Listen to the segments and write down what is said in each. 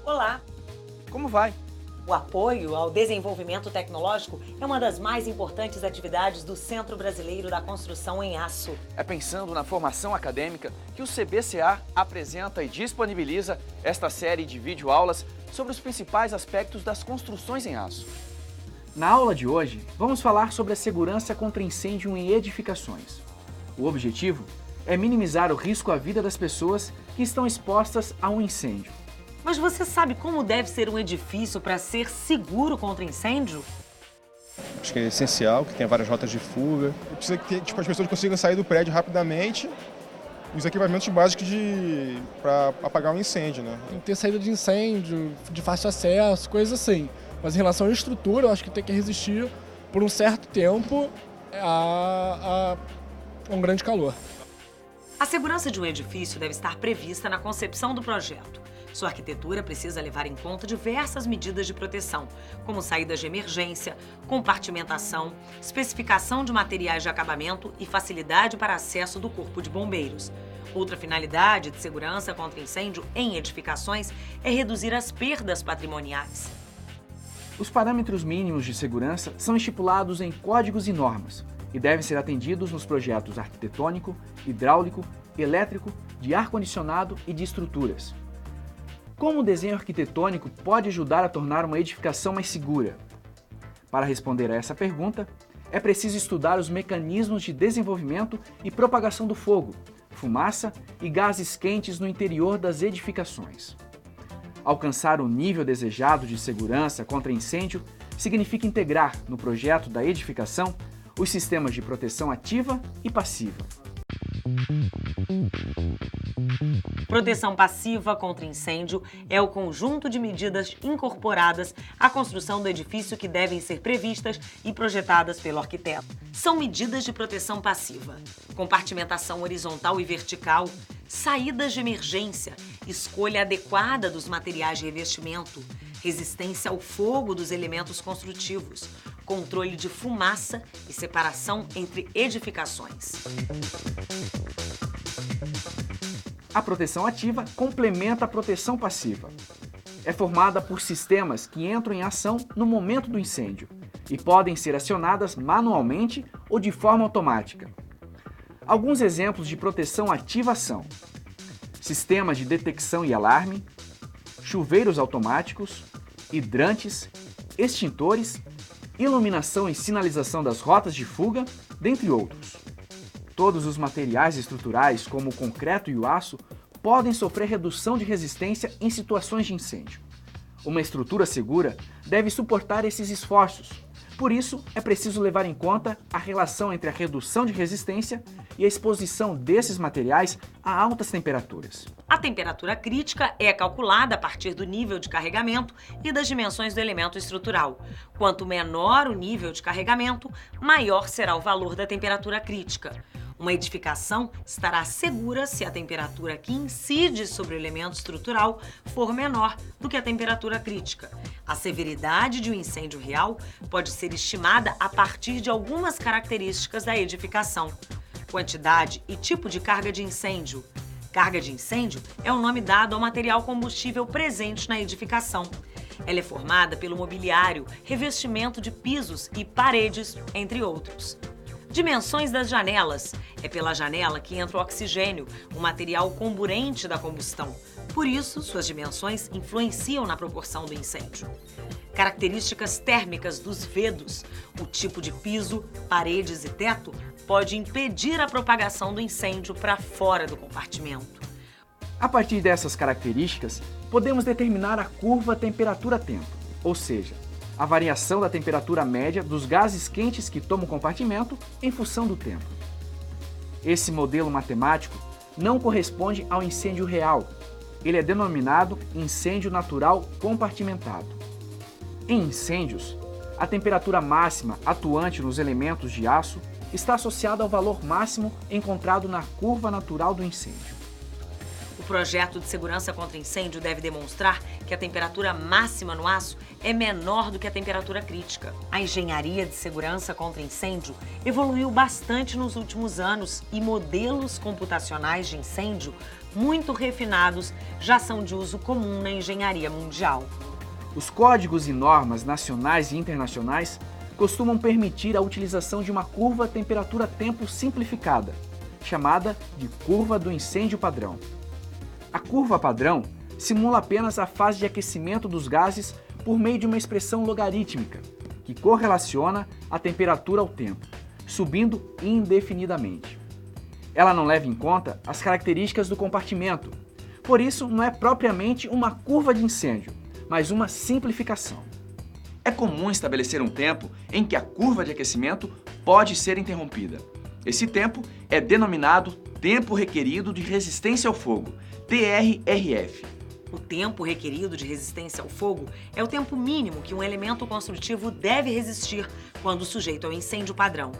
Olá! Como vai? O apoio ao desenvolvimento tecnológico é uma das mais importantes atividades do Centro Brasileiro da Construção em Aço. É pensando na formação acadêmica que o CBCA apresenta e disponibiliza esta série de videoaulas sobre os principais aspectos das construções em aço. Na aula de hoje, vamos falar sobre a segurança contra incêndio em edificações. O objetivo é minimizar o risco à vida das pessoas que estão expostas a um incêndio. Mas você sabe como deve ser um edifício para ser seguro contra incêndio? Acho que é essencial, que tenha várias rotas de fuga. Precisa que as pessoas consigam sair do prédio rapidamente, os equipamentos básicos para apagar um incêndio, né? Tem que ter saída de incêndio, de fácil acesso, coisas assim. Mas em relação à estrutura, eu acho que tem que resistir por um certo tempo a um grande calor. A segurança de um edifício deve estar prevista na concepção do projeto. Sua arquitetura precisa levar em conta diversas medidas de proteção, como saídas de emergência, compartimentação, especificação de materiais de acabamento e facilidade para acesso do corpo de bombeiros. Outra finalidade de segurança contra incêndio em edificações é reduzir as perdas patrimoniais. Os parâmetros mínimos de segurança são estipulados em códigos e normas e devem ser atendidos nos projetos arquitetônico, hidráulico, elétrico, de ar-condicionado e de estruturas. Como o desenho arquitetônico pode ajudar a tornar uma edificação mais segura? Para responder a essa pergunta, é preciso estudar os mecanismos de desenvolvimento e propagação do fogo, fumaça e gases quentes no interior das edificações. Alcançar o nível desejado de segurança contra incêndio significa integrar no projeto da edificação os sistemas de proteção ativa e passiva. Proteção passiva contra incêndio é o conjunto de medidas incorporadas à construção do edifício que devem ser previstas e projetadas pelo arquiteto. São medidas de proteção passiva: compartimentação horizontal e vertical, saídas de emergência, escolha adequada dos materiais de revestimento, resistência ao fogo dos elementos construtivos, controle de fumaça e separação entre edificações. A proteção ativa complementa a proteção passiva. É formada por sistemas que entram em ação no momento do incêndio e podem ser acionadas manualmente ou de forma automática. Alguns exemplos de proteção ativa são sistemas de detecção e alarme, chuveiros automáticos, hidrantes, extintores, iluminação e sinalização das rotas de fuga, dentre outros. Todos os materiais estruturais, como o concreto e o aço, podem sofrer redução de resistência em situações de incêndio. Uma estrutura segura deve suportar esses esforços. Por isso, é preciso levar em conta a relação entre a redução de resistência e a exposição desses materiais a altas temperaturas. A temperatura crítica é calculada a partir do nível de carregamento e das dimensões do elemento estrutural. Quanto menor o nível de carregamento, maior será o valor da temperatura crítica. Uma edificação estará segura se a temperatura que incide sobre o elemento estrutural for menor do que a temperatura crítica. A severidade de um incêndio real pode ser estimada a partir de algumas características da edificação: quantidade e tipo de carga de incêndio. Carga de incêndio é o nome dado ao material combustível presente na edificação. Ela é formada pelo mobiliário, revestimento de pisos e paredes, entre outros. Dimensões das janelas. É pela janela que entra o oxigênio, o material comburente da combustão. Por isso, suas dimensões influenciam na proporção do incêndio. Características térmicas dos vedos. O tipo de piso, paredes e teto pode impedir a propagação do incêndio para fora do compartimento. A partir dessas características, podemos determinar a curva temperatura-tempo, ou seja, a variação da temperatura média dos gases quentes que tomam o compartimento em função do tempo. Esse modelo matemático não corresponde ao incêndio real. Ele é denominado incêndio natural compartimentado. Em incêndios, a temperatura máxima atuante nos elementos de aço está associada ao valor máximo encontrado na curva natural do incêndio. O projeto de segurança contra incêndio deve demonstrar que a temperatura máxima no aço é menor do que a temperatura crítica. A engenharia de segurança contra incêndio evoluiu bastante nos últimos anos e modelos computacionais de incêndio muito refinados já são de uso comum na engenharia mundial. Os códigos e normas nacionais e internacionais costumam permitir a utilização de uma curva temperatura-tempo simplificada, chamada de curva do incêndio padrão. A curva padrão simula apenas a fase de aquecimento dos gases por meio de uma expressão logarítmica, que correlaciona a temperatura ao tempo, subindo indefinidamente. Ela não leva em conta as características do compartimento, por isso não é propriamente uma curva de incêndio, mas uma simplificação. É comum estabelecer um tempo em que a curva de aquecimento pode ser interrompida. Esse tempo é denominado tempo requerido de resistência ao fogo, TRRF. O tempo requerido de resistência ao fogo é o tempo mínimo que um elemento construtivo deve resistir quando sujeito ao incêndio padrão.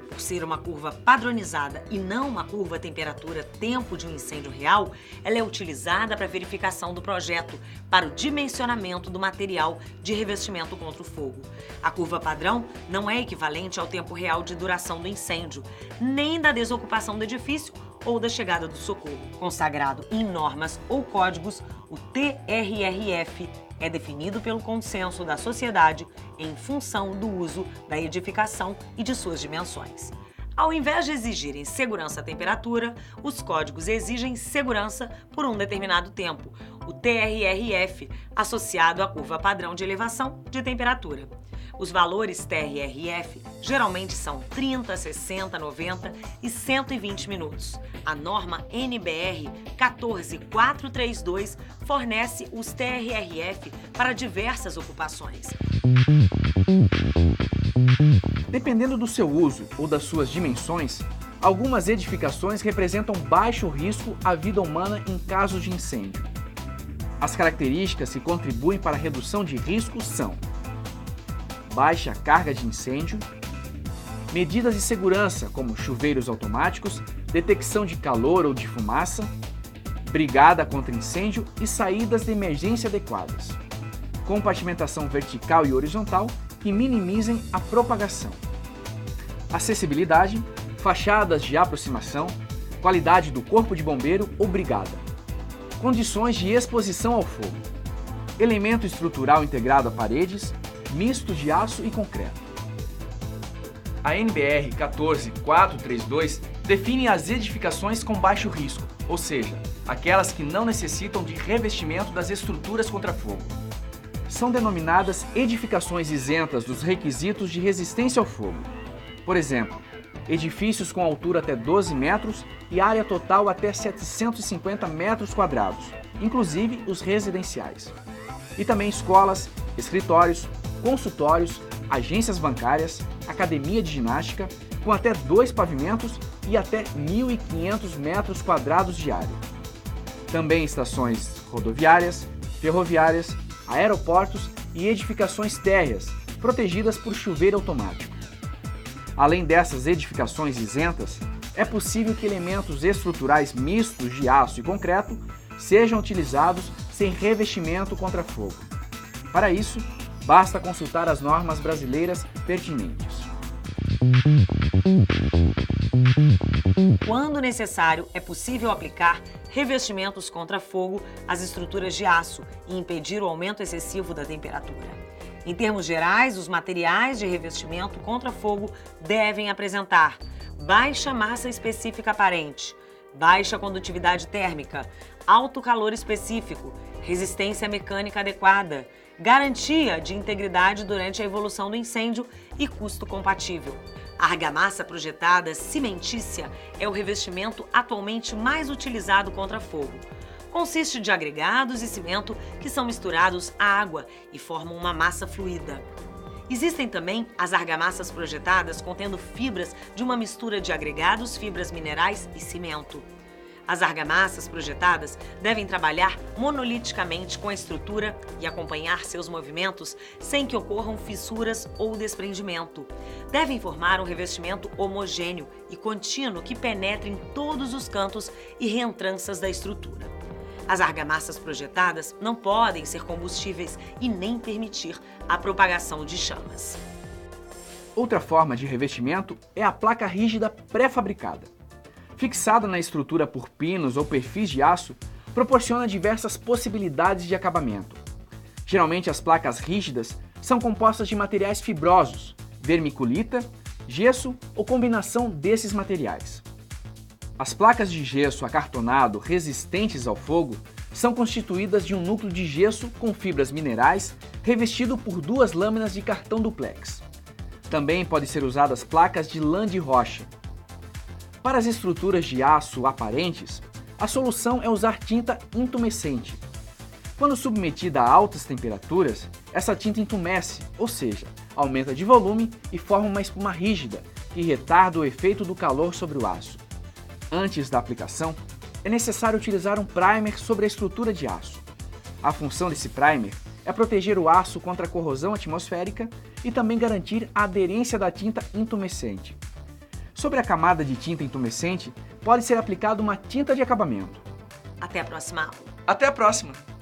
Por ser uma curva padronizada e não uma curva temperatura-tempo de um incêndio real, ela é utilizada para verificação do projeto, para o dimensionamento do material de revestimento contra o fogo. A curva padrão não é equivalente ao tempo real de duração do incêndio, nem da desocupação do edifício ou da chegada do socorro. Consagrado em normas ou códigos, o TRRF é definido pelo consenso da sociedade em função do uso da edificação e de suas dimensões. Ao invés de exigirem segurança à temperatura, os códigos exigem segurança por um determinado tempo, o TRRF, associado à curva padrão de elevação de temperatura. Os valores TRRF geralmente são 30, 60, 90 e 120 minutos. A norma NBR 14432 fornece os TRRF para diversas ocupações. Dependendo do seu uso ou das suas dimensões, algumas edificações representam baixo risco à vida humana em casos de incêndio. As características que contribuem para a redução de risco são: baixa carga de incêndio, medidas de segurança como chuveiros automáticos, detecção de calor ou de fumaça, brigada contra incêndio e saídas de emergência adequadas, compartimentação vertical e horizontal que minimizem a propagação, acessibilidade, fachadas de aproximação, qualidade do corpo de bombeiro ou brigada, condições de exposição ao fogo, elemento estrutural integrado a paredes, misto de aço e concreto. A NBR 14432 define as edificações com baixo risco, ou seja, aquelas que não necessitam de revestimento das estruturas contra fogo. São denominadas edificações isentas dos requisitos de resistência ao fogo. Por exemplo, edifícios com altura até 12 metros e área total até 750 metros quadrados, inclusive os residenciais. E também escolas, escritórios, consultórios, agências bancárias, academia de ginástica, com até 2 pavimentos e até 1.500 metros quadrados de área. Também estações rodoviárias, ferroviárias, aeroportos e edificações térreas, protegidas por chuveiro automático. Além dessas edificações isentas, é possível que elementos estruturais mistos de aço e concreto sejam utilizados sem revestimento contra fogo. Para isso, basta consultar as normas brasileiras pertinentes. Quando necessário, é possível aplicar revestimentos contra fogo às estruturas de aço e impedir o aumento excessivo da temperatura. Em termos gerais, os materiais de revestimento contra fogo devem apresentar baixa massa específica aparente, baixa condutividade térmica, alto calor específico, resistência mecânica adequada, garantia de integridade durante a evolução do incêndio e custo compatível. A argamassa projetada cimentícia é o revestimento atualmente mais utilizado contra fogo. Consiste de agregados e cimento que são misturados à água e formam uma massa fluida. Existem também as argamassas projetadas contendo fibras de uma mistura de agregados, fibras minerais e cimento. As argamassas projetadas devem trabalhar monoliticamente com a estrutura e acompanhar seus movimentos sem que ocorram fissuras ou desprendimento. Devem formar um revestimento homogêneo e contínuo que penetre em todos os cantos e reentranças da estrutura. As argamassas projetadas não podem ser combustíveis e nem permitir a propagação de chamas. Outra forma de revestimento é a placa rígida pré-fabricada. Fixada na estrutura por pinos ou perfis de aço, proporciona diversas possibilidades de acabamento. Geralmente as placas rígidas são compostas de materiais fibrosos, vermiculita, gesso ou combinação desses materiais. As placas de gesso acartonado resistentes ao fogo são constituídas de um núcleo de gesso com fibras minerais revestido por 2 lâminas de cartão duplex. Também podem ser usadas placas de lã de rocha. Para as estruturas de aço aparentes, a solução é usar tinta intumescente. Quando submetida a altas temperaturas, essa tinta entumece, ou seja, aumenta de volume e forma uma espuma rígida que retarda o efeito do calor sobre o aço. Antes da aplicação, é necessário utilizar um primer sobre a estrutura de aço. A função desse primer é proteger o aço contra a corrosão atmosférica e também garantir a aderência da tinta intumescente. Sobre a camada de tinta intumescente, pode ser aplicada uma tinta de acabamento. Até a próxima aula. Até a próxima!